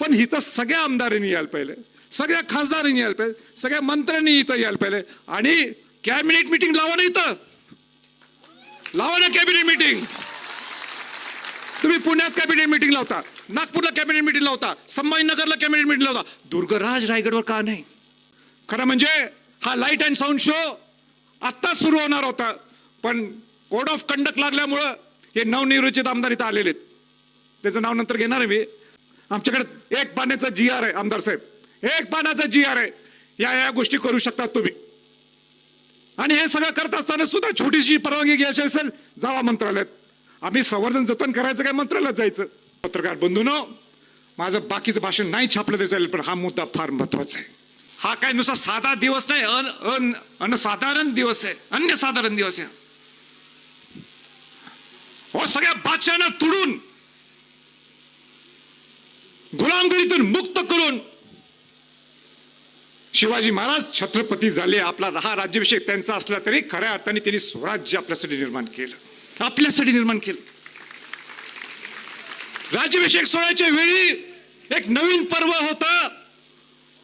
पण इथं सगळ्या आमदारांनी यायला पाहिजे, सगळ्या खासदारांनी यायला पाहिजे, सगळ्या मंत्र्यांनी इथं यायला पाहिजे. आणि कॅबिनेट मिटिंग लावा ना, इथं लावा ना कॅबिनेट मिटिंग. तुम्ही पुण्यात कॅबिनेट मिटिंग लावता, नागपूरला कॅबिनेट मिटिंग लावता, संभाजीनगरला कॅबिनेट मिटिंग लावता, दुर्गराज रायगडवर का नाही? खरं म्हणजे हा लाईट अँड साऊंड शो आत्ताच सुरू होणार होता, पण कोड ऑफ कंडक्ट लागल्यामुळं हे नवनिर्वाचित आमदार इथं आलेले आहेत. त्याचं नाव नंतर घेणार आहे मी. आमच्याकडे एक पाण्याचा GR आहे आमदार साहेब, एक पाण्याचा GR आहे. या गोष्टी करू शकतात तुम्ही. आणि हे सगळं करत असताना सुद्धा छोटीशी परवानगी घ्यायची असेल, जावा मंत्रालयात. आम्ही संवर्धन जतन करायचं काय मंत्रालयात जायचं. पत्रकार बंधूंनो, माझं बाकीचं भाषण नाही छापलं तरी चालेल, पण हा मुद्दा फार महत्वाचा आहे. हा काय नुसता साधा दिवस नाही, अनसाधारण दिवस आहे, अन्यसाधारण दिवस आहे. हो, सगळ्या बादशाहांना तुडून गुलामगिरीतून मुक्त करून शिवाजी महाराज छत्रपती झाले. आपला हा राज्याभिषेक त्यांचा असला तरी खऱ्या अर्थाने त्यांनी स्वराज्य आपल्यासाठी निर्माण केलं, आपल्यासाठी निर्माण केलं. राज्याभिषेक सोहळ्याच्या वेळी एक नवीन पर्व होता,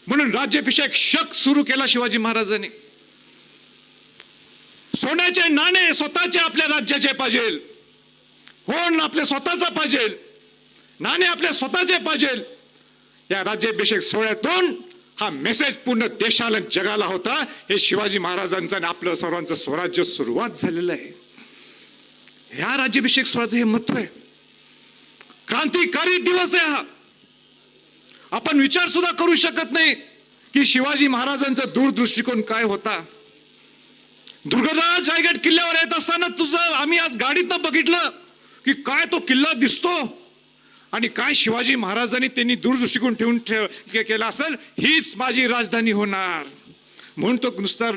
म्हणून राज्याभिषेक शक सुरू केला शिवाजी महाराजांनी. सोन्याचे नाणे स्वतःचे आपल्या राज्याचे पाहिजे, होण आपल्या स्वतःचा पाहिजे, नाणे आपल्या स्वतःचे पाहिजे. या राज्याभिषेक सोहळ्यातून हा मेसेज पूर्ण देशाला जगाला होता. हे शिवाजी महाराजांचं आणि आपलं सर्वांचं स्वराज्य सुरुवात झालेलं आहे. या राज्याभिषेक सोहळ्याचं हे महत्व आहे. क्रांतिकारी दिवस आहे हा. आपण विचार सुद्धा करू शकत नाही की शिवाजी महाराजांचा दूरदृष्टिकोन काय होता. दुर्गराज रायगड किल्ल्यावर येत असताना आम्ही आज गाडीतनं बघितलं की काय तो किल्ला दिसतो आणि काय शिवाजी महाराजांनी त्यांनी दूरदृष्टिकोन ठेवून केला असेल, हीच माझी राजधानी होणार म्हणून तो नुसता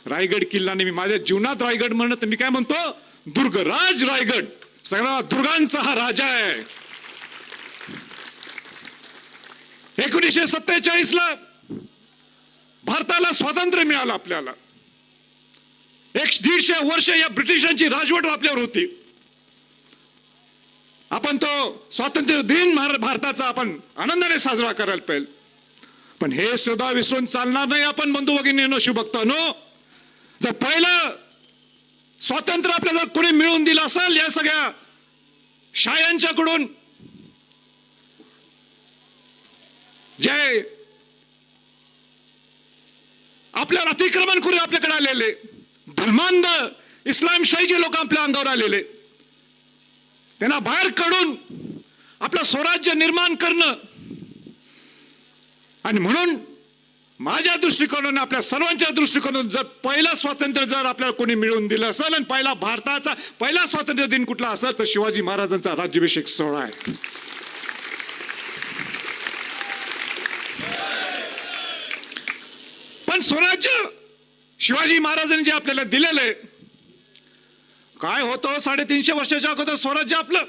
रायगड किल्ला नाही. मी माझ्या जीवनात रायगड म्हणत तर मी काय म्हणतो, दुर्गराज रायगड, सगळा दुर्गांचा हा राजा आहे. 1947 ला भारताला स्वातंत्र्य मिळालं. आपल्याला 150 वर्ष या ब्रिटिशांची राजवट आपल्यावर होती. आपण तो स्वातंत्र्य दिन भारताचा आपण आनंदाने साजरा करायला पाहिजे. पण हे सुद्धा विसरून चालणार नाही आपण बंधू भगिनींनो, शुभक्तांनो. जर पहिलं स्वातंत्र्य आपल्याला कोणी मिळवून दिलं असेल या सगळ्या शायांच्याकडून, जे आपल्यावर अतिक्रमण करून आपल्याकडे आलेले धर्मांध इस्लामशाहीचे लोक आपल्या अंगावर आलेले, त्यांना बाहेर काढून आपलं स्वराज्य निर्माण करणं. आणि म्हणून माझ्या दृष्टिकोनाने, आपल्या सर्वांच्या दृष्टिकोनातून जर पहिलं स्वातंत्र्य जर आपल्याला कोणी मिळवून दिलं असेल आणि पहिला भारताचा पहिला स्वातंत्र्य दिन कुठला असेल तर शिवाजी महाराजांचा राज्याभिषेक सोहळा आहे. पण स्वराज्य शिवाजी महाराजांनी जे आपल्याला दिलेलं आहे, काय होतं 350 वर्षाच्या अगोदर स्वराज्य आपलं,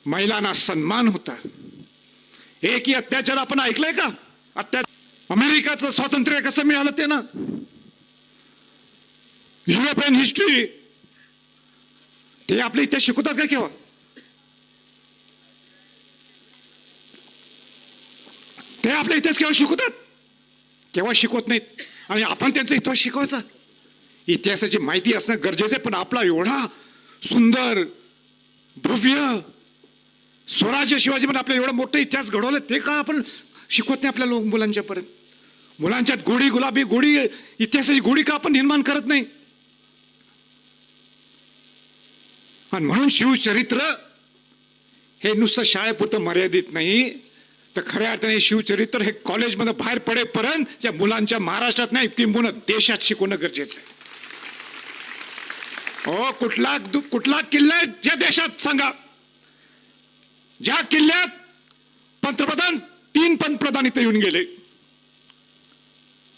महिलांना सन्मान होता. एकही अत्याचार आपण ऐकलंय का? अमेरिकाचं स्वातंत्र्य कसं मिळालं ते ना, युरोपियन हिस्ट्री ते आपल्या इथे शिकवतात का केव्हा? ते आपल्या इथेच केव्हा शिकवतात? केव्हा शिकवत नाहीत. आणि आपण त्यांचा इतिहास शिकवायचा. इतिहासाची माहिती असणं गरजेचं आहे, पण आपला एवढा सुंदर भव्य स्वराज्य शिवाजी पण आपल्याला एवढा मोठा इतिहास घडवला, ते का आपण शिकवत नाही आपल्या मुलांच्या पर्यंत? मुलांच्यात गोडी गुलाबी गोडी इतिहासाची गोडी का आपण निर्माण करत नाही? आणि म्हणून शिवचरित्र हे नुसतं शाळेपुरतं मर्यादित नाही, तर खऱ्या अर्थाने शिवचरित्र हे कॉलेजमध्ये बाहेर पडेपर्यंत त्या मुलांच्या महाराष्ट्रात नाही किंबहुना देशात शिकवणं गरजेचं आहे. हो, कुठला किल्ला या देशात सांगा ज्या किल्ल्यात पंतप्रधान 3 पंतप्रधान इथे येऊन गेले,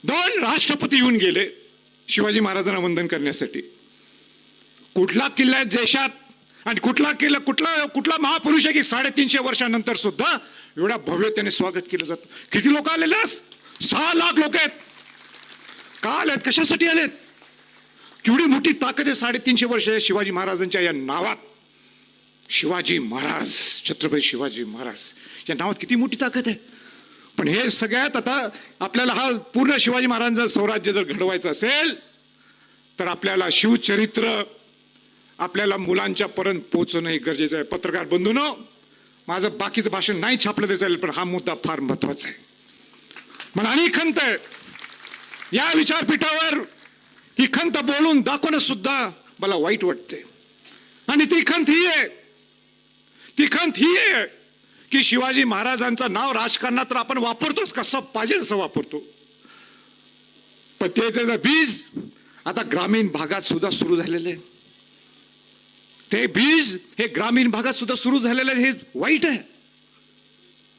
2 राष्ट्रपती येऊन गेले शिवाजी महाराजांना वंदन करण्यासाठी? कुठला किल्ला देशात आणि कुठला महापुरुष आहे की 350 वर्षानंतर सुद्धा एवढ्या भव्यतेने स्वागत केलं जातं? किती लोक आलेले? 6 लाख लोक आहेत. का आलेत? कशासाठी आलेत? केवढी मोठी ताकद आहे 350 वर्ष शिवाजी महाराजांच्या या नावात. शिवाजी महाराज, छत्रपती शिवाजी महाराज या नावात किती मोठी ताकद आहे. पण हे सगळ्यात आता आपल्याला हा पूर्ण शिवाजी महाराजांचं स्वराज्य जर घडवायचं असेल तर आपल्याला शिवचरित्र आपल्याला मुलांच्या पर्यंत पोहोचणं हे गरजेचं आहे. पत्रकार बंधूंनो, माझं बाकीचं भाषण नाही छापलं तरी चालेल, पण हा मुद्दा फार महत्वाचा आहे. मला आणि खंत आहे या विचारपीठावर ही खंत बोलून दाखवणं सुद्धा मला वाईट वाटते. आणि ती खंत ही आहे की शिवाजी महाराजांचं नाव राजकारणात तर आपण वापरतोच, कसं पाहिजे असं वापरतो, पण त्याचं बीज आता ग्रामीण भागात सुद्धा सुरू झालेलं आहे. ते बीज हे ग्रामीण भागात सुद्धा सुरू झालेलं आहे. हे वाईट आहे.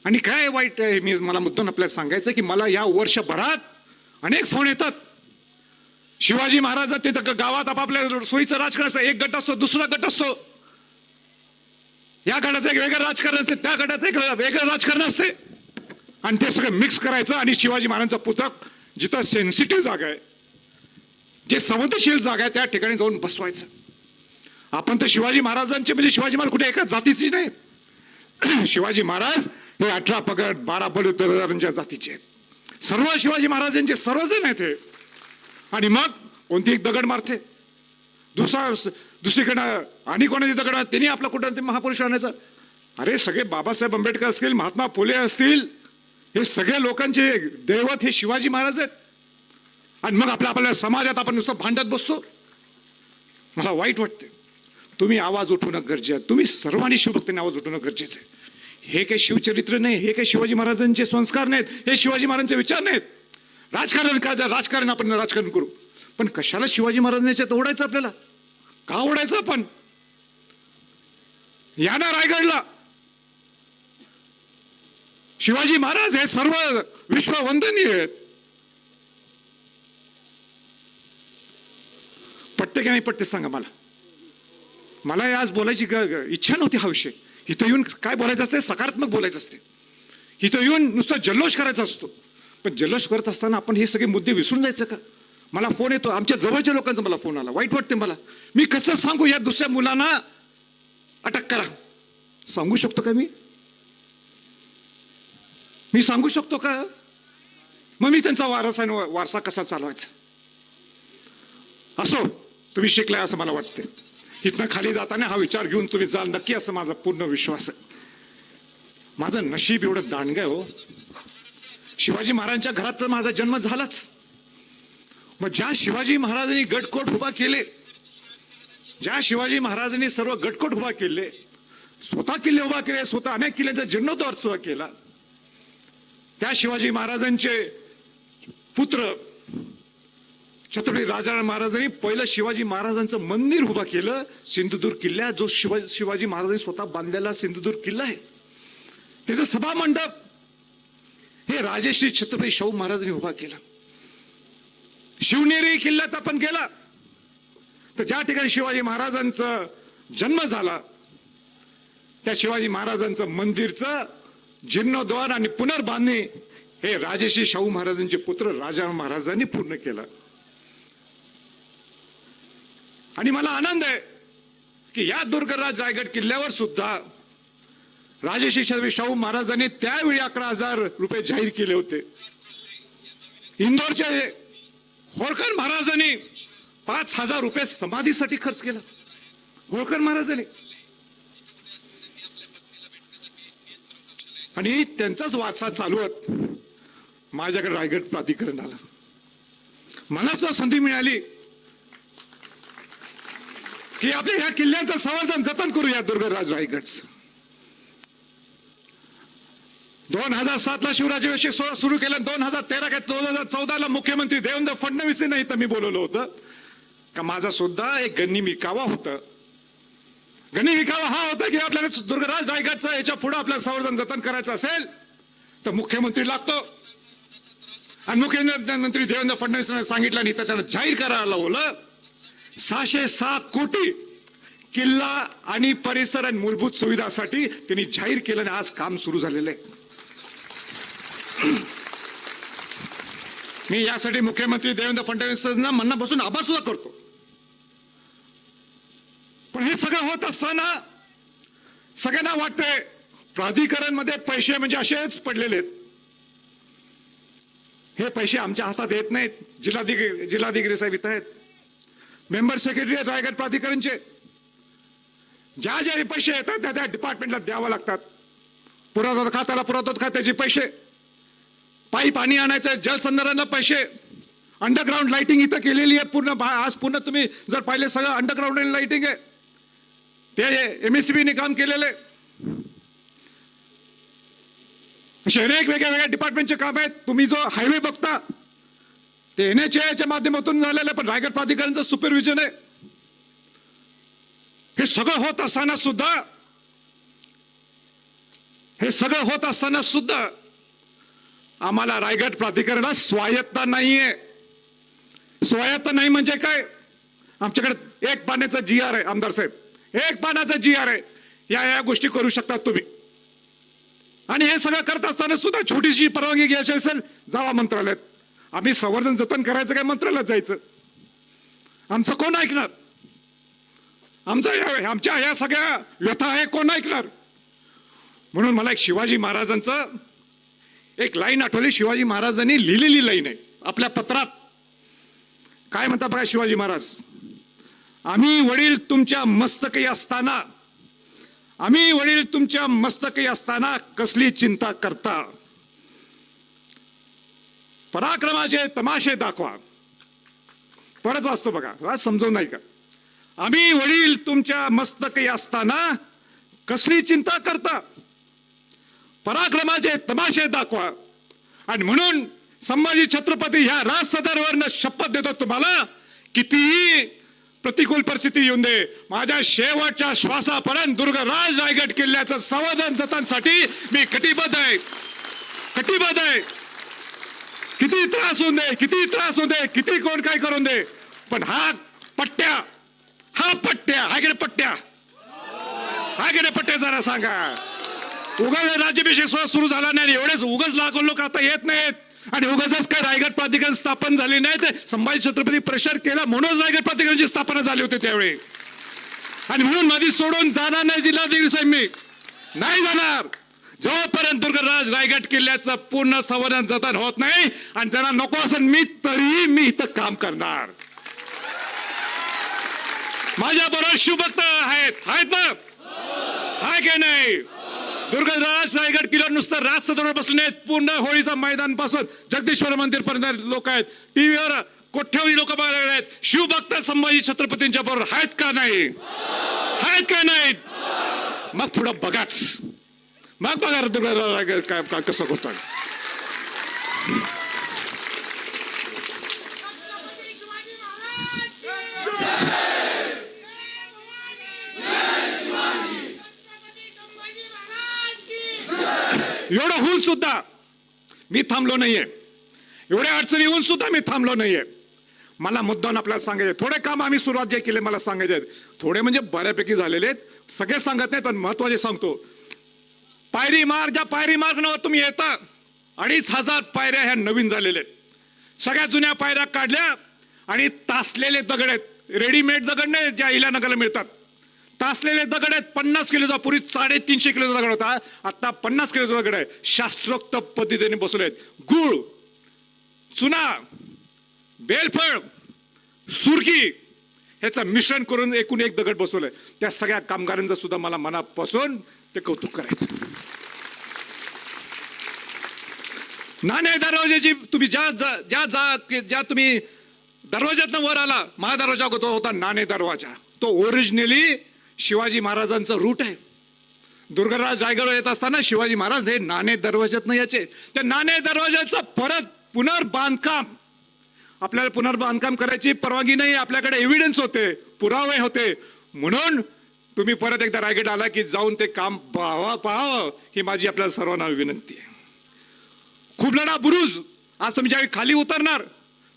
आणि काय वाईट आहे मला मुद्दाम आपल्याला सांगायचं की मला या वर्षभरात अनेक फोन येतात. शिवाजी महाराज तिथं गावात आपापल्या सोयीचं राजकारण असतं. एक गट असतो, दुसरा गट असतो. या गटाचं एक वेगळं राजकारण असते, त्या गटाचं एक वेगळं राजकारण असते, आणि ते सगळं मिक्स करायचं आणि शिवाजी महाराजांचा पुतळा जिथं सेन्सिटिव्ह जागा आहे, जे संवेदनशील जागा आहे, त्या ठिकाणी जाऊन बसवायचं. आपण तर शिवाजी महाराजांचे म्हणजे शिवाजी महाराज कुठे एका जातीचे नाहीत. शिवाजी महाराज हे 18 पगड 12 बलुतेदारांच्या जातीचे आहेत. सर्व शिवाजी महाराजांचे सर्वजण आहेत हे. आणि मग कोणती एक दगड मारते, दुसरीकडनं आणि कोणाची दगड त्यांनी आपला कुठं महापुरुष आणायचा. अरे सगळे बाबासाहेब आंबेडकर असतील, महात्मा फुले असतील, हे सगळ्या लोकांचे दैवत हे शिवाजी महाराज आहेत. आणि मग आपल्या समाजात आपण नुसतं भांडत बसतो. मला वाईट वाटते. तुम्ही आवाज उठवणं गरजेचं आहे. तुम्ही सर्वांनी शिवभक्तांनी आवाज उठवणं गरजेचं आहे. हे काही शिवचरित्र नाही, हे काही शिवाजी महाराजांचे संस्कार नाहीत, हे शिवाजी महाराजांचे विचार नाहीत. राजकारण करायचं, राजकारण आपण राजकारण करू, पण कशाला शिवाजी महाराजांच्यात ओढायचं आपल्याला? का ओढायचं आपण? या ना रायगडला. शिवाजी महाराज हे सर्व विश्ववंदनीय आहेत. पटते की नाही पटते सांगा मला. मला आज बोलायची इच्छा नव्हती हा विषय. इथं येऊन काय बोलायचं असते? सकारात्मक बोलायचं असते. इथं येऊन नुसतं जल्लोष करायचा असतो. पण जल्लोष करत असताना आपण हे सगळे मुद्दे विसरून जायचं का? मला फोन येतो, आमच्या जवळच्या लोकांचा मला फोन आला. वाईट वाटते मला. मी कसं सांगू या दुसऱ्या मुलांना अटक करा? सांगू शकतो का मी सांगू शकतो का? मग मी त्यांचा वारसा कसा चालवायचा? असो, तुम्ही शिकलाय असं मला वाटते. इथनं खाली जाताना हा विचार घेऊन तुम्ही जाल नक्की, असं माझा पूर्ण विश्वास आहे. माझं नशीब एवढं दांडगं आहे हो. शिवाजी महाराजांच्या घरात तर माझा जन्म झालाच. मग ज्या शिवाजी महाराजांनी गडकोट उभा केले, ज्या शिवाजी महाराजांनी सर्व गडकोट उभा केले, स्वतः किल्ले उभा केले, स्वतः अनेक किल्ल्यांचा जीर्णोद्धार सुद्धा केला, त्या शिवाजी महाराजांचे पुत्र छत्रपती राजाराम महाराजांनी पहिलं शिवाजी महाराजांचं मंदिर उभा केलं सिंधुदुर्ग किल्ल्यात. जो शिवाजी महाराजांनी स्वतः बांधलेला सिंधुदुर्ग किल्ला आहे, त्याचं सभा मंडप हे राजश्री छत्रपती शाहू महाराजांनी उभा केला. शिवनेरी किल्ल्यात आपण गेला तर ज्या ठिकाणी शिवाजी महाराजांचा जन्म झाला, त्या शिवाजी महाराजांचं मंदिरचं जीर्णोद्धार आणि पुनर्बांधणी हे राजश्री शाहू महाराजांचे पुत्र राजाराम महाराजांनी पूर्ण केलं. आणि मला आनंद आहे की या दुर्गराज रायगड किल्ल्यावर सुद्धा राजश्री छत्रपती शाहू महाराजांनी त्यावेळी 11,000 रुपये जाहीर केले होते. इंदोरच्या होळकर महाराजांनी 5,000 रुपये समाधीसाठी खर्च केला. होळकर महाराजांनी. आणि त्यांचाच वारसा चालवत माझ्याकडे रायगड प्राधिकरण आलं. मला सुद्धा संधी मिळाली की आपल्या ह्या किल्ल्यांचं संवर्धन जतन करूया दुर्गराज रायगडचं. 2007 ला शिवराज्याभिषेक सोहळा सुरू केला. 2013 काय 2014 मुख्यमंत्री देवेंद्र फडणवीस यांना इथं मी बोलवलं होतं का माझा सुद्धा एक गनिमी विकावा होता. गनिमी विकावा हा होता की आपल्याला दुर्गराज रायगडचं याच्या पुढे आपल्याला संवर्धन जतन करायचं असेल तर मुख्यमंत्री लागतो. आणि मुख्यमंत्री देवेंद्र फडणवीस यांना सांगितलं आणि त्याच्यानं जाहीर करायला लावलं 607 कोटी किल्ला आणि परिसर आणि मूलभूत सुविधासाठी त्यांनी जाहीर केलं आणि आज काम सुरू झालेलं आहे. मी यासाठी मुख्यमंत्री देवेंद्र फडणवीसांना मनापासून आभार सुद्धा करतो. पण हे सगळं होत असताना सगळ्यांना वाटतंय प्राधिकरण मध्ये पैसे म्हणजे असेच पडलेले आहेत. हे पैसे आमच्या हातात येत नाहीत. जिल्हाधिकारी साहेब इथं आहेत, मेंबर सेक्रेटरी आहेत रायगड प्राधिकरणचे. ज्या ज्या पैसे येतात त्या त्या डिपार्टमेंटला द्यावं लागतात. पुरातत्व खात्याला पुरातत्व खात्याचे पैसे, पाणी आणायचं, जलसंधारणला पैसे, अंडरग्राऊंड लाइटिंग इथं केलेली आहे पूर्ण. आज पूर्ण तुम्ही जर पाहिले सगळं अंडरग्राऊंड लाइटिंग आहे, ते MSCBने काम केलेले. असे अनेक वेगळ्या डिपार्टमेंटचे काम आहेत. तुम्ही जो हायवे बघता ते NHAIच्या माध्यमातून झालेलं आहे, पण रायगड प्राधिकरणचं सुपरविजन आहे. हे सगळं होत असताना सुद्धा आम्हाला रायगड प्राधिकरणाला स्वायत्ता नाहीये. स्वायत्ता नाही म्हणजे काय? आमच्याकडे एक पाण्याचा GR आहे आमदार साहेब, एक पाण्याचा GR आहे. या गोष्टी करू शकतात तुम्ही. आणि हे सगळं करत असताना सुद्धा छोटीशी परवानगी घ्यायची असेल, जावा मंत्रालयात. आम्ही संवर्धन जतन करायचं काय मंत्रालयात जायचं? आमचं कोण ऐकणार? आमच्या या सगळ्या व्यथा आहे कोण ऐकणार? म्हणून मला एक शिवाजी महाराजांचं एक लाईन आठवली. शिवाजी महाराजांनी लिहिलेली लाईन आहे आपल्या पत्रात. काय म्हणता बघा शिवाजी महाराज, आम्ही वडील तुमच्या मस्तकी असताना कसली चिंता करता, पराक्रमाचे तमाशे दाखवा. परत वाचतो बघा, समजवून नाही का? आम्ही वडील तुमच्या मस्तकी असताना कसली चिंता करता, पराक्रमाचे तमाशे दाखवा. आणि म्हणून संभाजी छत्रपती ह्या राज सदरवरनं शपथ देतो तुम्हाला, कितीही प्रतिकूल परिस्थिती येऊन दे, माझ्या शेवटच्या श्वासापर्यंत दुर्गराज रायगड किल्ल्याचं संवर्धन जतनसाठी मी कटिबद्ध आहे. किती त्रास होऊन दे, किती कोण काय करून दे, पण हा पट्ट्या हाय गेले पट्ट्या जरा सांगा. उगाच राज्याभिषेक सोहळा सुरू झाला नाही, एवढेच उगाच लाखो लोक आता येत नाहीत. आणि उगाच काय रायगड प्राधिकरण स्थापन झाले नाही, ते संभाजी छत्रपती प्रेशर केला म्हणून रायगड प्राधिकरणाची स्थापना झाली होती त्यावेळी. आणि म्हणून नदी सोडून जाणार नाही जिल्हाधिकारी साहेब, मी नाही जाणार जोपर्यंत दुर्गराज रायगड किल्ल्याचं पूर्ण संवर्धन जतन होत नाही. आणि त्यांना नको असेल तरीही मी इथं काम करणार. माझ्या बरोबर शिवभक्त आहेत ना? हाय की नाही? दुर्गराज रायगड किल्ल्यावर नुसतं राज सदरवर बसले नाहीत, पूर्ण होळीचा मैदान पासून जगदीश्वर मंदिर पर्यंत लोक आहेत. टीव्हीवर कोट्यावधी लोक बघायला आहेत. शिवभक्त संभाजी छत्रपतींच्या बरोबर आहेत का नाहीत? मग पुढं बघाच, मग बघा दुर्गराज रायगड काय कसं होतं. एवढं होऊन सुद्धा मी थांबलो नाहीये, एवढ्या अडचणी होऊन सुद्धा मी थांबलो नाहीये. मला मुद्दाम आपल्याला सांगायचे थोडे काम आम्ही सुरुवात जे केले मला सांगायचे, थोडे म्हणजे बऱ्यापैकी झालेले आहेत, सगळे सांगत नाहीत पण महत्वाचे सांगतो. पायरी मार्गावर तुम्ही येता, 2500 पायऱ्या ह्या नवीन झालेल्या आहेत. सगळ्या जुन्या पायऱ्या काढल्या आणि तासलेले दगड आहेत, रेडीमेड दगड नाही ज्या इलानगरला मिळतात. तासलेले दगड आहेत, 50 किलोचा, पूर्वी 350 किलोचा दगड होता, आता 50 किलोचा दगड आहे. शास्त्रोक्त पद्धतीने बसवलेत. गुळ, चुना, बेलफळ, सुरकी ह्याचं मिश्रण करून एकूण एक दगड बसवलंय. त्या सगळ्या कामगारांचं सुद्धा मला मनापासून ते कौतुक करायचं. नाणे दरवाजाची तुम्ही ज्या तुम्ही दरवाज्यातनं वर आला, महादरवाजा होता नाणे दरवाजा, तो ओरिजिनली शिवाजी महाराजांचं रूट आहे. दुर्गराज रायगड येत असताना शिवाजी महाराज हे नाणे दरवाज्यातनं यायचे. त्या नाणे दरवाजाचं पुनर्बांधकाम, आपल्याला पुनर्बांधकाम करायची परवानगी नाही, आपल्याकडे एव्हिडन्स होते, पुरावे होते. म्हणून तुम्ही परत एकदा रायगड आला की जाऊन ते काम पाहावं ही माझी आपल्याला सर्वांना विनंती आहे. खुबलडा बुरुज, आज तुम्ही ज्यावेळी खाली उतरणार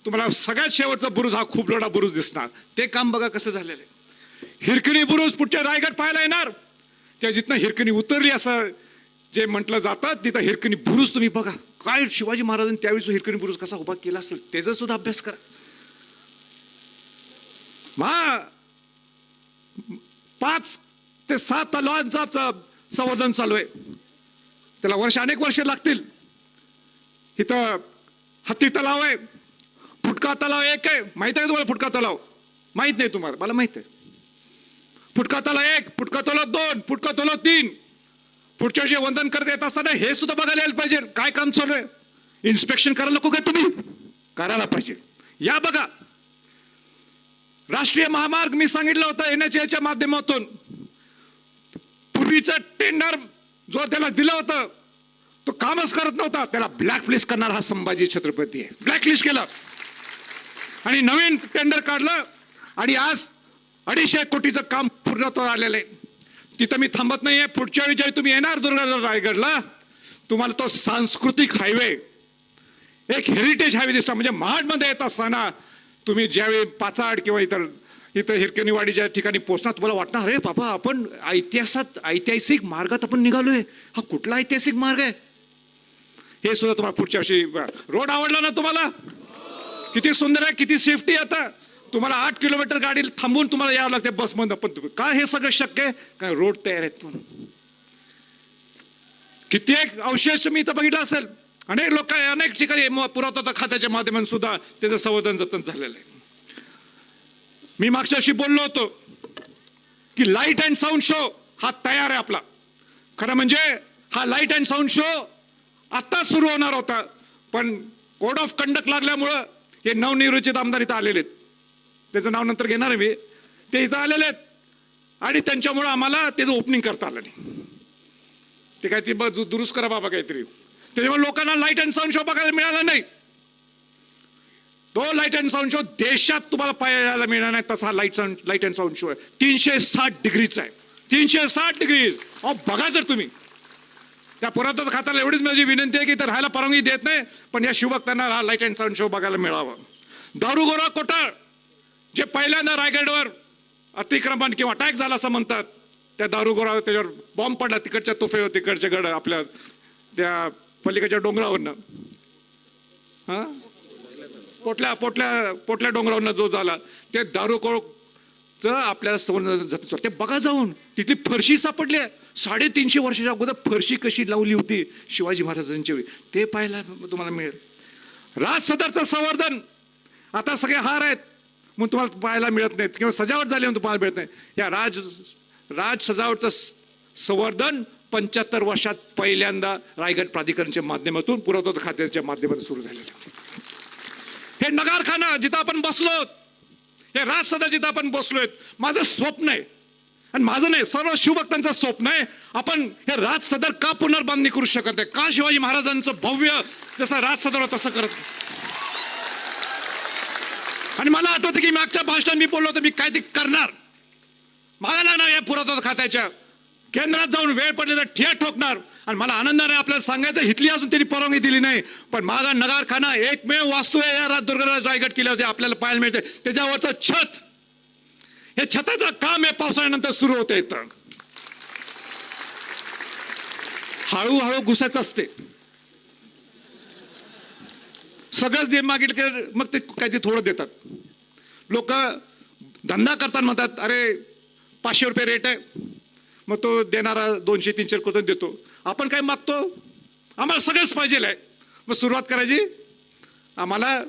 तुम्हाला सगळ्यात शेवटचा बुरुज हा खुबलडा बुरुज दिसणार. ते काम बघा कसं झालेलं आहे. हिरकणी बुरुज पुढच्या रायगड पाहायला येणार, त्या जिथनं हिरकणी उतरली असं जे म्हटलं जातं तिथं हिरकणी बुरुज तुम्ही बघा. काय शिवाजी महाराजांनी त्यावेळी हिरकणी बुरुज कसा उभा केला असेल त्याचा सुद्धा अभ्यास करा. 5 ते 7 तलावांचा संवर्धन चालू आहे. त्याला अनेक वर्ष लागतील. इथं हत्ती तलाव आहे, फुटका तलाव एक आहे. माहित आहे तुम्हाला फुटका तलाव? माहित नाही तुम्हाला? मला माहित आहे. फुटका तलाव 1, फुटका तलाव 2, फुटका तलाव 3. पुढच्या वर्षी वंदन करता येत असताना हे सुद्धा बघायला यायला पाहिजे काय काम चालू आहे. इन्स्पेक्शन करायला नको काय तुम्ही? करायला पाहिजे. या बघा, राष्ट्रीय महामार्ग मी सांगितलं होतं NHAच्या माध्यमातून पूर्वीचं टेंडर जो त्याला दिलं होतं तो कामच करत नव्हता. त्याला ब्लॅकलिस्ट करणार हा संभाजी छत्रपती आहे. ब्लॅकलिस्ट केलं आणि नवीन टेंडर काढलं आणि आज 250 कोटीचं काम पूर्णत्वास आलेलं आहे. तिथं मी थांबत नाहीये. पुढच्या वेळी ज्यावेळी तुम्ही येणार रायगडला, तुम्हाला तो सांस्कृतिक हायवे, एक हेरिटेज हायवे दिसतो. म्हणजे महाडमध्ये येत असताना तुम्ही ज्यावेळी पाचाड किंवा इथं हिरकणीवाडीच्या ठिकाणी पोहोचणार, तुम्हाला वाटणार अरे बाबा आपण ऐतिहासिक मार्गात आपण निघालोय. हा कुठला ऐतिहासिक मार्ग आहे हे सुद्धा तुम्हाला पुढच्या वर्षी. रोड आवडला ना तुम्हाला? किती सुंदर आहे, किती सेफ्टी. आता तुम्हाला 8 किलोमीटर गाडी थांबून तुम्हाला यावं लागते बसमधून. पण तुम्ही का हे सगळं शक्य आहे? काय रोड तयार आहेत म्हणून. कित्येक अवशेष मी इथं बघितलं असेल. अनेक लोक अनेक ठिकाणी पुरातत्व खात्याच्या माध्यमातून सुद्धा त्याचं संवर्धन जतन झालेलं आहे. मी मागच्या वर्षी बोललो होतो की लाईट अँड साऊंड शो हा तयार आहे आपला. खरं म्हणजे हा लाईट अँड साऊंड शो आत्ता सुरू होणार होता, पण कोड ऑफ कंडक्ट लागल्यामुळं हे नवनिर्वाचित आमदार इथं आलेले आहेत. त्याचं नाव नंतर घेणार आहे मी. ते इथं आलेले आहेत आणि त्यांच्यामुळं आम्हाला त्याचं ओपनिंग करता आलं नाही. ते काय ते दुरुस्त करा बाबा काहीतरी. त्याच्यामुळे लोकांना लाईट अँड साऊंड शो बघायला मिळाला नाही. तो लाईट अँड साऊंड शो देशात तुम्हाला पाहायला मिळणार नाही तसा लाईट अँड साऊंड शो आहे. 360 डिग्रीचा आहे. 360 डिग्री. अहो बघा जर तुम्ही. त्या पुरातत्व खात्याला एवढीच माझी विनंती आहे की इथं राहायला परवानगी देत नाही, पण या शिवभक्तांना हा लाईट अँड साऊंड शो बघायला मिळावा. दारुगोळा कोठार जे पहिल्यांदा रायगडवर अतिक्रमण किंवा अटॅक झाला असं म्हणतात, त्या दारुगोळा त्याच्यावर बॉम्ब पडला तिकडच्या तोफेवर, तिकडच्या गड आपल्या त्या पलीकडच्या डोंगरावरनं, हा पोटल्या डोंगरावरनं जो झाला, ते दारुगोळाचं आपल्याला संवर्धन जातं. ते बघा जाऊन. तिथली फरशी सापडली आहे. 350 वर्षाच्या अगोदर फरशी कशी लावली होती शिवाजी महाराजांच्या वेळी, ते पाहायला तुम्हाला मिळेल. राज सदरचं संवर्धन आता सगळे हार आहेत म्हणून तुम्हाला पाहायला मिळत नाहीत किंवा सजावट झाली म्हणून तुम्हाला मिळत नाही. या राज सजावटचं संवर्धन 75 वर्षात पहिल्यांदा रायगड प्राधिकरणच्या माध्यमातून, पुरातत्व खात्याच्या माध्यमातून सुरू झालेलं आहे. हे नगारखाना जिथं आपण बसलो, हे राज सदर जिथं आपण बसलोय, माझं स्वप्न आहे आणि माझं नाही, सर्व शिवभक्तांचं स्वप्न आहे. आपण हे राज सदर का पुनर्बांधणी करू शकत नाही? का शिवाजी महाराजांचं भव्य जसं राज सदर तसं करत. आणि मला आठवतं की मागच्या भाषणात मी बोललो होतो मी काय ते करणार. मला लागणार या पुरातत्व खात्याच्या केंद्रात जाऊन वेळ पडले तर ठिया ठोकणार. आणि मला आनंद आहे आपल्याला सांगायचं, इथली अजून त्यांनी परवानगी दिली नाही, पण माझा नगारखाना एकमेव वास्तू आहे या दुर्गराज रायगड किल्ल्यावर आपल्याला पाहायला मिळते. त्याच्यावरचं छत, हे छताचं काम हे पावसाळ्यानंतर सुरू होते. इथं हळूहळू घुसायचं असते. सगळंच दे मागितलं की मग ते काहीतरी थोडं देतात. लोक धंदा करतात, म्हणतात अरे 500 रुपये रेट आहे, मग तो देणारा 200-300 रुपये देतो. आपण काय मागतो? आम्हाला सगळंच पाहिजे आहे. मग सुरुवात करायची. आम्हाला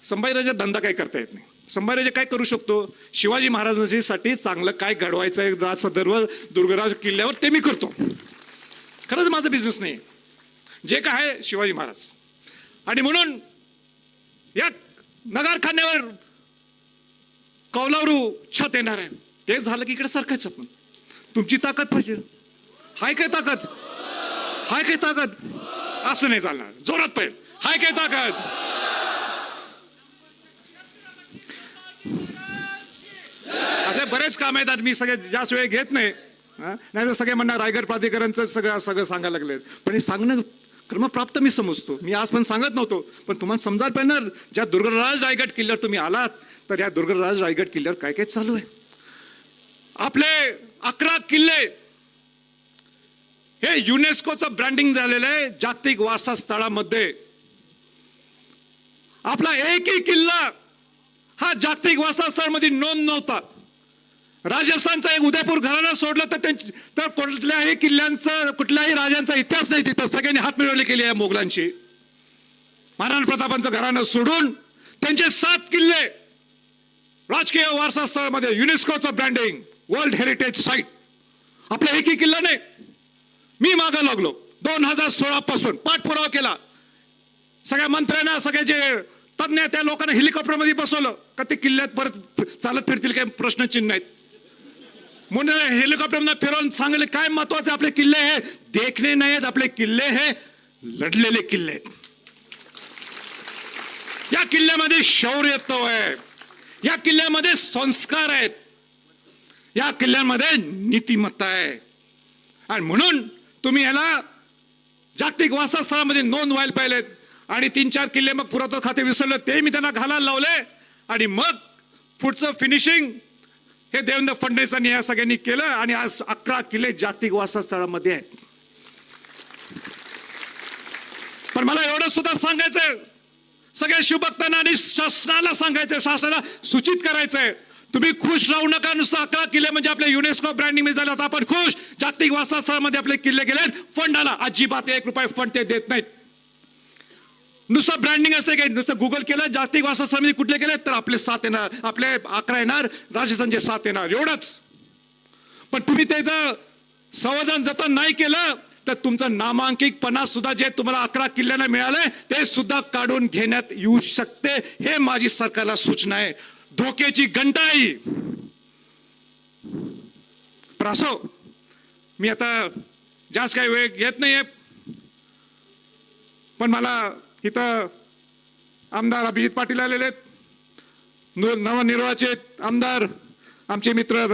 संभाजीराजा धंदा काय करता येत नाही. संभाजीराजा काय करू शकतो? शिवाजी महाराजांसाठी चांगलं काय घडवायचं आहे राज सदरवर, दुर्गराज किल्ल्यावर, ते मी करतो. खरंच माझा बिझनेस नाही, जे काय आहे शिवाजी महाराज. आणि म्हणून या नगारखान्यावर कौलारू छत येणार आहे. ते झालं की इकडे सरकायचं. पण तुमची ताकद पाहिजे. हाय काय ताकद? हाय काय ताकद? असं नाही चालणार. जोरात पाहिजे. हाय काय ताकद? असे बरेच काम आहेत. मी सगळे जास्त वेळ घेत नाही, नाही तर सगळे म्हणणार रायगड प्राधिकरणचं सगळं सांगायला लागले. पण हे सांगणं क्रमप्राप्त मी समजतो. मी आज पण सांगत नव्हतो, पण तुम्हाला समजायला पाहिजे ना. ज्या दुर्गराज रायगड किल्ल्यावर तुम्ही आलात, तर या दुर्गराज रायगड किल्ल्यावर काय काय चालू आहे. आपले 11 किल्ले हे युनेस्कोचं ब्रँडिंग झालेलं आहे जागतिक वारसा स्थळामध्ये. आपला एकही किल्ला हा जागतिक वारसा स्थळामध्ये नोंद नव्हता. राजस्थानचा एक उदयपूर घराणं सोडलं तर कुठल्याही किल्ल्यांचा कुठल्याही राजांचा इतिहास नाही तिथं. सगळ्यांनी हात मिळवले केली आहे मोगलांची. महाराणा प्रतापांचं घराणं सोडून त्यांचे 7 किल्ले राजकीय वारसा स्थळामध्ये युनेस्कोचं ब्रँडिंग वर्ल्ड हेरिटेज साईट. आपला एकही किल्ला नाही. मी मागं लागलो 2016 पासून पाठपुरावा केला. सगळ्या मंत्र्यांना सगळे जे तज्ञ त्या लोकांना हेलिकॉप्टरमध्ये बसवलं का ते किल्ल्यात परत चालत फिरतील काही प्रश्नचिन्ह आहेत म्हणून हेलिकॉप्टरमध्ये फिरवून सांगले काय महत्वाचे आपले किल्ले हे देखणे नाही आहेत. आपले किल्ले हे लढलेले किल्ले आहेत. या किल्ल्यामध्ये शौर्यत्व आहे. या किल्ल्यामध्ये संस्कार आहेत. या किल्ल्यामध्ये नीतिमत्ता आहे. आणि म्हणून तुम्ही याला जागतिक वारसास्थळामध्ये नोंद व्हायला पाहिजेत. आणि 3-4 किल्ले मग पुरातत्व खाते विसरलं ते मी त्यांना घालायला लावले. आणि मग पुढचं फिनिशिंग हे देवेंद्र फडणवीसांनी या सगळ्यांनी केलं. आणि आज 11 किल्ले जागतिक वारसास्थळामध्ये आहेत. पण मला एवढं सुद्धा सांगायचंय सगळ्या शिवभक्तांना आणि शासनाला सांगायचंय, शासनाला सूचित करायचंय, तुम्ही खुश राहू नका. नुसतं 11 किल्ले म्हणजे आपल्या युनेस्को ब्रँडिंग मध्ये झालं तर आपण खुश. जागतिक वारसास्थळामध्ये आपले किल्ले गेले फंड आला. अजिबात 1 रुपये फंड ते देत नाहीत. नुसतं ब्रँडिंग असते काय. नुसतं गुगल केलं जागतिक वारसास्थळामध्ये कुठले गेले तर आपले 7 येणार, आपले 11 येणार, राजस्थानचे 7 येणार एवढंच. पण तुम्ही त्याचं संवर्धन जतन नाही केलं तर तुमचं नामांकितपणा सुद्धा जे तुम्हाला 11 किल्ल्यांना मिळालंय ते सुद्धा काढून घेण्यात येऊ शकते. हे माझी सरकारला सूचना आहे. धोक्याची घंटाई. पण असो मी आता जास्त काही वेळ घेत नाहीये. पण मला इथं आमदार अभिजित पाटील आलेले आहेत. नवनिर्वाचित आमदार आमचे मित्र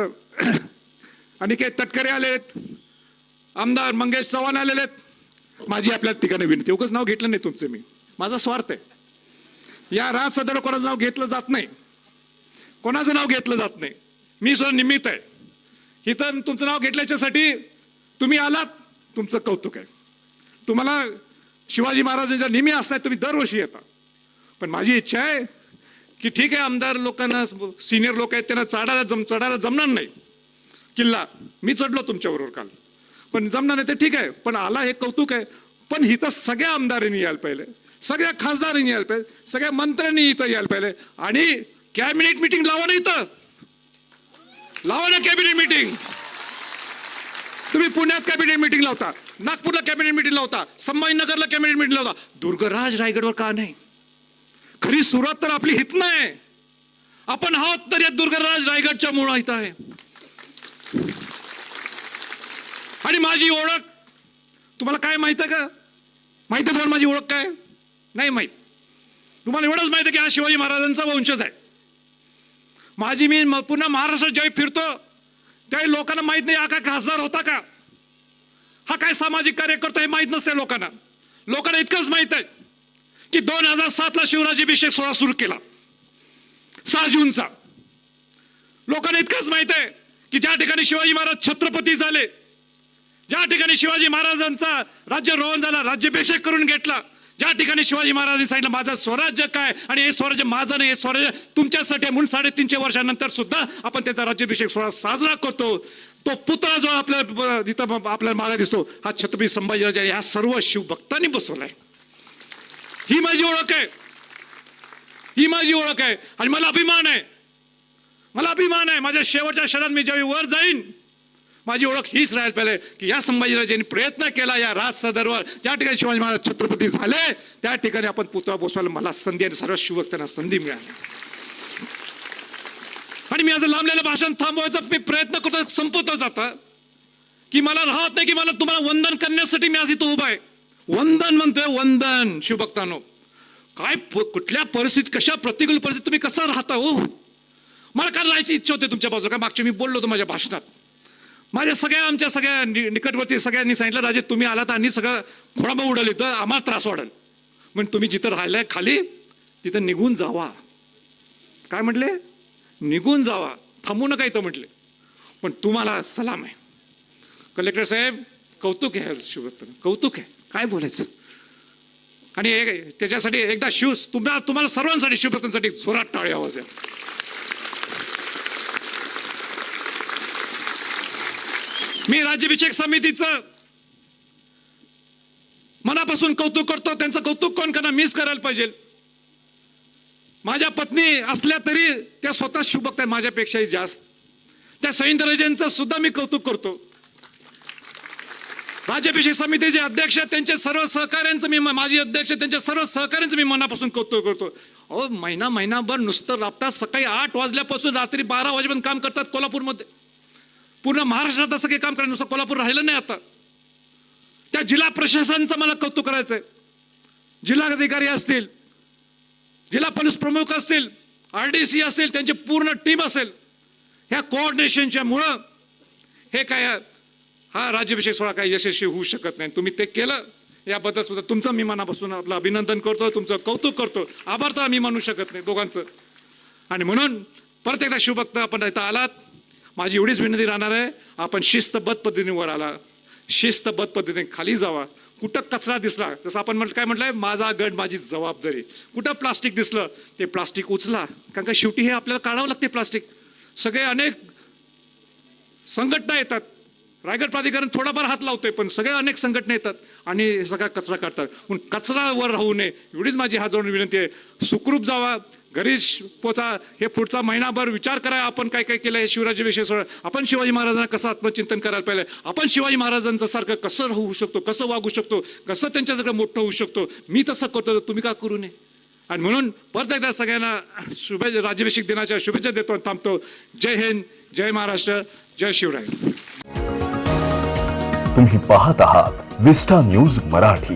अनिकेत तटकरे आले आहेत. आमदार मंगेश चव्हाण आलेले आहेत. माझी आपल्या ठिकाणी विनंती, उगाच नाव घेतलं नाही तुमचं मी. माझा स्वार्थ आहे. या राज सदर कोणाचं नाव घेतलं जात नाही. कोणाचं नाव घेतलं जात नाही. मी सुद्धा निमित्त आहे. इथं तुमचं नाव घेतल्याच्यासाठी तुम्ही आलात, तुमचं कौतुक आहे. तुम्हाला शिवाजी महाराजांच्या नेहमी असतात, तुम्ही दरवर्षी येता. पण माझी इच्छा आहे की ठीक आहे आमदार लोकांना सिनियर लोक आहेत त्यांना चढायला जमणार नाही किल्ला. मी चढलो तुमच्याबरोबर काल, पण जमणार नाही ते ठीक आहे. पण आला हे कौतुक आहे. पण इथं सगळ्या आमदारांनी यायला पाहिजे, सगळ्या खासदारांनी यायला पाहिजे, सगळ्या मंत्र्यांनी इथं यायला पाहिजे. आणि कॅबिनेट मिटिंग लावा ना, इथं लावा ना कॅबिनेट मिटिंग. तुम्ही पुण्यात कॅबिनेट मिटिंग लावता, नागपूरला कॅबिनेट मिटिंग लावता, संभाजीनगरला कॅबिनेट मिटिंग लावता, दुर्गराज रायगडवर का नाही? खरी सुरुवात तर आपली हित नाही. आपण आहोत तर या दुर्गराज रायगडच्या मुळा इथं आहे. आणि माझी ओळख तुम्हाला काय माहित आहे का? माहित आहे तुम्हाला माझी ओळख काय? नाही माहित. तुम्हाला एवढंच माहित आहे की हा शिवाजी महाराजांचा वंशज आहे. माझी मी पुन्हा महाराष्ट्रात ज्यावेळी फिरतो त्यावेळी लोकांना माहित नाही हा काय खासदार होता का, हा काय सामाजिक कार्य करतो हे माहित नसते लोकांना. लोकांना इतकंच माहित आहे की 2007 ला शिवराज्याभिषेक सोहळा सुरू केला 6 जूनचा. लोकांना इतकंच माहित आहे की ज्या ठिकाणी शिवाजी महाराज छत्रपती झाले, ज्या ठिकाणी शिवाजी महाराजांचा राज्यारोहण झाला, राज्याभिषेक करून घेतला, ज्या ठिकाणी शिवाजी महाराजांनी सांगितलं माझं स्वराज्य काय आणि हे स्वराज्य माझं नाही, हे स्वराज्य तुमच्यासाठी म्हणून 350 वर्षानंतर सुद्धा आपण त्याचा राज्याभिषेक सोहळा साजरा करतो. तो पुतळा जो आपल्या इथं आपल्याला मागे दिसतो हा छत्रपती संभाजीराजे ह्या सर्व शिवभक्तांनी बसवलाय. ही माझी ओळख आहे. ही माझी ओळख आहे. आणि मला अभिमान आहे. मला अभिमान आहे. माझ्या शेवटच्या क्षणात मी ज्यावेळी वर जाईन माझी ओळख हीच राहायला पाहिजे की या संभाजीराजांनी प्रयत्न केला या राज सदरवर, ज्या ठिकाणी शिवाजी महाराज छत्रपती झाले त्या ठिकाणी आपण पुतळा बसवायला मला संधी आणि सर्व शिवभक्तांना संधी मिळाली. आणि मी आज लांबलेलं भाषण थांबवायचा मी प्रयत्न करतो, संपवतो जाता की मला राहत नाही की मला तुम्हाला वंदन करण्यासाठी मी आज इथं उभा आहे. वंदन म्हणतोय, वंदन शिवभक्तांनो. काय कुठल्या परिस्थितीत, कशा प्रतिकूल परिस्थितीत तुम्ही कसं राहता हो. मला काय राहायची इच्छा होते तुमच्या बाजूला. काय मागच्या मी बोललो होतो माझ्या भाषणात. माझ्या आमच्या सगळ्या निकटवर्ती सगळ्यांनी सांगितलं राजे तुम्ही आला तर आणि सगळं खोडाबा उडल इथं, आम्हाला त्रास वाढेल. पण तुम्ही जिथं राहिलाय खाली तिथं निघून जावा. काय म्हटले? निघून जावा, थांबू नका इथं म्हटले. पण तुम्हाला सलाम आहे कलेक्टर साहेब. कौतुक आहे शिवभक्तांना, कौतुक आहे. काय बोलायचं. आणि त्याच्यासाठी एकदा तुम्हाला सर्वांसाठी शिवभक्तांसाठी जोरात टाळी आवाज आहे. मी राज्याभिषेक समितीचं मनापासून कौतुक करतो. त्यांचं कौतुक कोण करणार? मीच करायला पाहिजे. माझ्या पत्नी असल्या तरी त्या स्वतः शुभ बघतात माझ्यापेक्षाही जास्त. त्या सौंदर्याचं सुद्धा मी कौतुक करतो. राज्याभिषेक समितीचे अध्यक्ष त्यांचे सर्व सहकाऱ्यांचं मी माजी अध्यक्ष त्यांच्या सर्व सहकाऱ्यांचं मी मनापासून कौतुक करतो. अहो महिनाभर नुसतं राबतात. सकाळी 8 वाजल्यापासून रात्री 12 वाजेपर्यंत काम करतात कोल्हापूरमध्ये. पूर्ण महाराष्ट्रात असं काही काम करायचं, नुसतं कोल्हापूर राहिलं नाही आता. त्या जिल्हा प्रशासनाचं मला कौतुक करायचंय. जिल्हाधिकारी असतील, जिल्हा पोलीस प्रमुख असतील, RDC असेल, त्यांची पूर्ण टीम असेल, ह्या कोऑर्डिनेशनच्या मुळे हे काय हा राज्याभिषेक सोहळा काही यशस्वी होऊ शकत नाही. तुम्ही ते केलं याबद्दल सुद्धा तुमचं मी मनापासून आपलं अभिनंदन करतो, तुमचं कौतुक करतो. आभार तर आम्ही मानू शकत नाही दोघांचं. आणि म्हणून परत एकदा शिवभक्त आपण इथं आलात. माझी एवढीच विनंती राहणार आहे, आपण शिस्तबद्ध पद्धतीने वर आला, शिस्तबद्ध पद्धतीने खाली जावा. कुठं कचरा दिसला, जसं आपण काय म्हटलंय, माझा गड माझी जबाबदारी. कुठं प्लास्टिक दिसलं ते प्लास्टिक उचला, कारण का शेवटी हे आपल्याला काढावं लागते प्लास्टिक. सगळे अनेक संघटना येतात, रायगड प्राधिकरण थोडाफार हात लावतोय, पण सगळ्या अनेक संघटना येतात आणि हे सगळा कचरा काढतात. म्हणून कचरावर राहू नये एवढीच माझी हात जोडून विनंती आहे. सुखरूप जावा, घरी पोचा. हे पुढचा महिनाभर विचार करा आपण काय काय केलं. हे शिवराज्याभिषेक सोहळा आपण शिवाजी महाराजांना कसं आत्मचिंतन करायला पाहिजे, आपण शिवाजी महाराजांचं सारखं कसं राहू शकतो, कसं वागू शकतो, कसं त्यांच्याकडे मोठं होऊ शकतो. मी तसं करतो, तुम्ही का करू नये. आणि म्हणून परत एकदा सगळ्यांना राज्याभिषेक दिनाच्या शुभेच्छा देतो, थांबतो. जय हिंद, जय महाराष्ट्र, जय शिवराय. तुम्ही पाहत आहात विस्टा न्यूज मराठी.